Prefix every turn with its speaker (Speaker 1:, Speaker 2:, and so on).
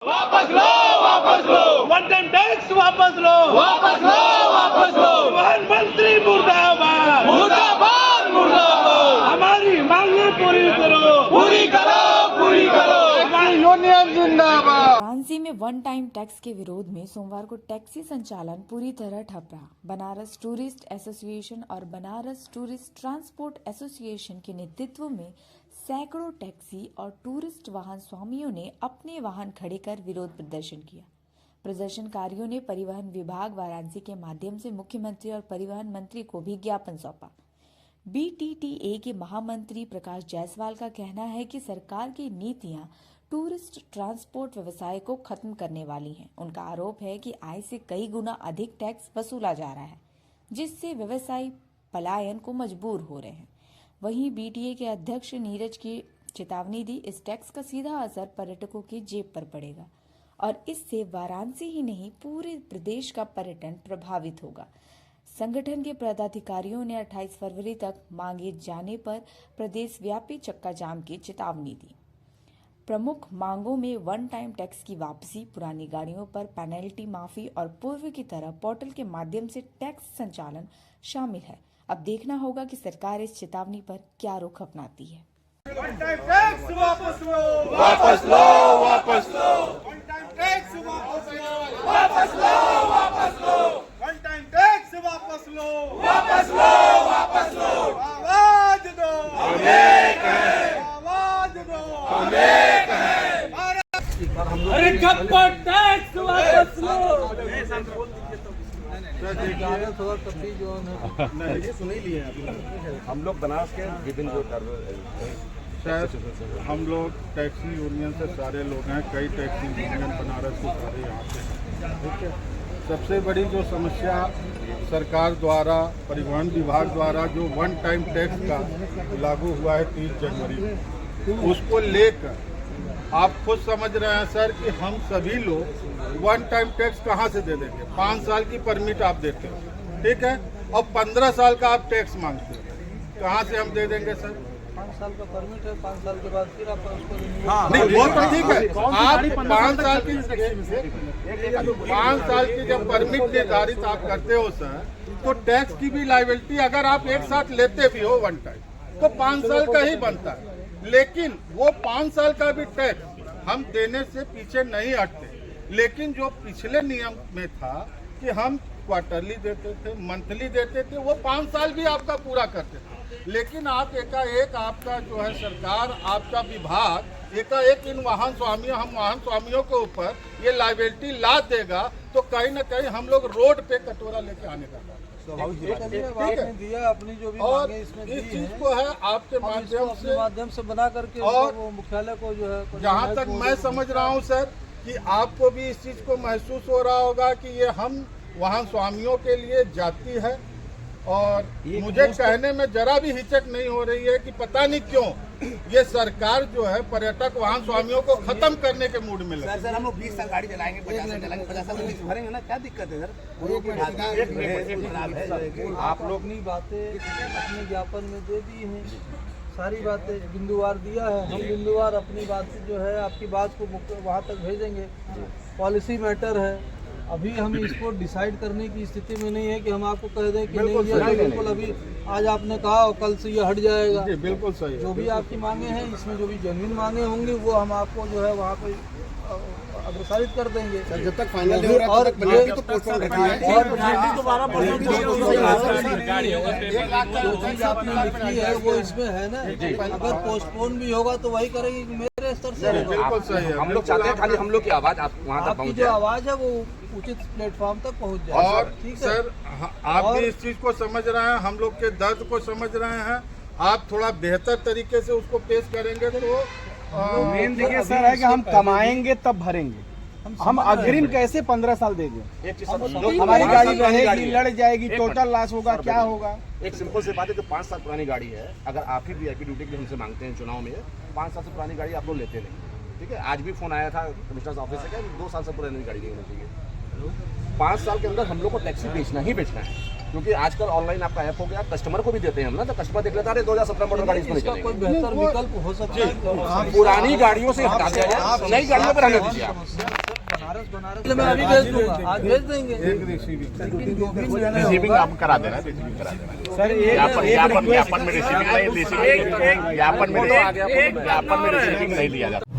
Speaker 1: वापस लो, वापस लो, one time tax वापस लो, वापस लो, वापस लो। प्रधानमंत्री मुर्दाबाद, मुर्दाबाद, मुर्दाबाद। हमारी मांगे पूरी करो, पूरी करो, पूरी करो। हमारी यूनियन जिंदाबाद।
Speaker 2: वाराणसी में वन टाइम टैक्स के विरोध में सोमवार को टैक्सी संचालन पूरी तरह ठप रहा। बनारस टूरिस्ट एसोसिएशन और बनारस टूरिस्ट ट्रांसपोर्ट एसोसिएशन के नेतृत्व में सैकड़ों टैक्सी और टूरिस्ट वाहन स्वामियों ने अपने वाहन खड़े कर विरोध प्रदर्शन किया। प्रदर्शनकारियों ने परिवहन विभाग वाराणसी के माध्यम से मुख्यमंत्री और परिवहन मंत्री को भी ज्ञापन सौंपा। बीटीटीए के महामंत्री प्रकाश जायसवाल का कहना है कि सरकार की नीतियां टूरिस्ट ट्रांसपोर्ट व्यवसाय को खत्म करने वाली हैं। उनका आरोप है कि आय से कई गुना अधिक टैक्स वसूला जा रहा है, जिससे व्यवसायी पलायन को मजबूर हो रहे हैं। वहीं बीटीए के अध्यक्ष नीरज की चेतावनी दी, इस टैक्स का सीधा असर पर्यटकों की जेब पर पड़ेगा और इससे वाराणसी ही नहीं पूरे प्रदेश का पर्यटन प्रभावित होगा। संगठन के पदाधिकारियों ने 28 फरवरी तक मांगे जाने पर प्रदेश व्यापी चक्का जाम की चेतावनी दी। प्रमुख मांगों में वन टाइम टैक्स की वापसी, पुरानी गाड़ियों पर पेनल्टी माफी और पूर्व की तरह पोर्टल के माध्यम से टैक्स संचालन शामिल है। अब देखना होगा कि सरकार इस चेतावनी पर क्या रुख अपनाती है।
Speaker 1: वन टाइम टैक्स वापस लो,
Speaker 3: वापस लो, वापस लो,
Speaker 1: वन टाइम टैक्स वापस लो,
Speaker 3: वापस लो, वापस लो,
Speaker 1: वन टाइम टैक्स वापस लो,
Speaker 3: वापस लो, वापस लो।
Speaker 1: आवाज दो,
Speaker 3: हम एक हैं,
Speaker 1: आवाज दो,
Speaker 3: हम एक हैं।
Speaker 1: अरे झप्पड़ टैक्स वापस लो।
Speaker 4: हम लोग बनारस के विभिन्न जो
Speaker 5: सर, हम लोग टैक्सी यूनियन से सारे लोग हैं, कई टैक्सी यूनियन बनारस के सारे यहाँ पे हैं, ठीक है। सबसे बड़ी जो समस्या सरकार द्वारा, परिवहन विभाग द्वारा जो वन टाइम टैक्स का लागू हुआ है 30 जनवरी में, उसको लेकर आप खुद समझ रहे हैं सर कि हम सभी लोग वन टाइम टैक्स कहाँ से दे देंगे। 5 साल की परमिट आप देते हो, ठीक है, और 15 साल का आप टैक्स मांगते हो, कहाँ से हम दे देंगे सर?
Speaker 6: 5 साल का परमिट है, 5 साल के बाद फिर आप उसको
Speaker 5: नहीं, वो तो ठीक है। आप 5 साल की 5 साल की जब परमिट निर्धारित आप करते हो सर, तो टैक्स की भी लायबिलिटी अगर आप एक साथ लेते भी हो वन टाइम, तो 5 साल का ही बनता है। लेकिन वो 5 साल का भी टैक्स हम देने से पीछे नहीं हटते। लेकिन जो पिछले नियम में था कि हम क्वार्टरली देते थे, मंथली देते थे, वो 5 साल भी आपका पूरा करते थे। लेकिन आप एकाएक आपका जो है सरकार, आपका विभाग एकाएक इन वाहन स्वामियों, हम वाहन स्वामियों के ऊपर ये लायबिलिटी लाद देगा, तो कहीं ना कहीं हम लोग रोड पे कटोरा लेके आने का
Speaker 6: दिया अपनी जो भी
Speaker 5: और
Speaker 6: मांगे इसमें
Speaker 5: इस
Speaker 6: दी
Speaker 5: चीज
Speaker 6: हैं।
Speaker 5: को है आपके
Speaker 6: हम इसको
Speaker 5: माध्यम
Speaker 6: अपने
Speaker 5: से,
Speaker 6: माध्यम से बना करके
Speaker 5: और
Speaker 6: वो मुख्यालय को जो है
Speaker 5: जहाँ तक मैं समझ रहा हूँ सर कि आपको भी इस चीज को महसूस हो रहा होगा कि ये हम वाहन स्वामियों के लिए जाती है। और मुझे कहने में जरा भी हिचक नहीं हो रही है कि पता नहीं क्यों ये सरकार जो है पर्यटक वाहन स्वामियों को खत्म करने के मूड में लगी।
Speaker 3: सर हम लोग 20 साल गाड़ी चलाएंगे, 50 साल चलाएंगे, 50 साल में भरेंगे ना, क्या दिक्कत है सर?
Speaker 6: आप लोग अपनी बातें अपने ज्ञापन में दे दी हैं, सारी बातें बिंदुवार दिया है। हम बिंदुवार अपनी बात जो है आपकी बात को वहाँ तक भेजेंगे। पॉलिसी मैटर है, अभी हम इसको डिसाइड करने की स्थिति में नहीं है कि हम आपको कह दें कि नहीं ये बिल्कुल अभी आज आपने कहा और कल से ये हट जाएगा।
Speaker 5: बिल्कुल सही है।
Speaker 6: जो भी आपकी मांगे हैं, इसमें जो भी जेन्युइन मांगे होंगी वो हम आपको जो है वहाँ पे अग्रसारित कर देंगे।
Speaker 3: जब तक फाइनल नहीं हो रहा है, तब तक पेनल्टी तो पोस्टपोन रखी है।
Speaker 6: और जो चीज आपने लिखी है वो इसमें है ना, अगर पोस्टपोन भी होगा तो वही करेगी मेरे स्तर से।
Speaker 5: बिल्कुल सही है।
Speaker 4: हम लोग चाहते हैं खाली हम लोग की आवाज आप वहाँ तक
Speaker 6: आपकी
Speaker 4: पहुँच
Speaker 6: जो
Speaker 4: जाए।
Speaker 6: आवाज है वो उचित प्लेटफॉर्म तक पहुंच जाए।
Speaker 5: और
Speaker 6: ठीक है
Speaker 5: सर आप भी इस चीज को समझ रहे हैं, हम लोग के दर्द को समझ रहे हैं। आप थोड़ा बेहतर तरीके से उसको पेश करेंगे तो
Speaker 7: मेन देखिए सर है कि हम कमाएंगे तब भरेंगे। हम अग्रिम कैसे 15 साल देंगे?
Speaker 4: एक चीज
Speaker 7: हमारी गाड़ी रहेगी, लड़ जाएगी, टोटल लॉस होगा, क्या होगा?
Speaker 4: एक सिंपल सी बात है, जो 5 साल पुरानी गाड़ी है, अगर आप ही वीआईपी ड्यूटी के लिए हमसे मांगते हैं चुनाव में, 5 साल से पुरानी गाड़ी आप लोग लेते नहीं, ठीक है। आज भी फोन आया था कमिश्नर ऑफिस से, क्या 2 साल से पुरानी गाड़ी नहीं होनी चाहिए। 5 साल के अंदर हम लोग को टैक्सी बेचना ही बेचना है। क्योंकि आजकल ऑनलाइन आपका ऐप हो गया, कस्टमर को भी देते हैं हम ना, तो कस्टमर देख लेता है 2017 मॉडल गाड़ी इसमें
Speaker 6: इसका कोई
Speaker 4: चलेगी।
Speaker 6: बेहतर विकल्प हो सकता है।
Speaker 4: पुरानी गाड़ियों से हटा दिया जाए, नई गाड़ियों पर रहने दीजिए आप।
Speaker 6: बनारस मैं अभी भेज दूंगा, आज भेज देंगे।
Speaker 4: रिसीविंग आप करा देना, रिसीविंग करा देना।
Speaker 7: सर
Speaker 4: ज्ञापन में रिसीविंग नहीं, रिसीविंग ज्ञापन में रिसीविंग नहीं लिया जाता।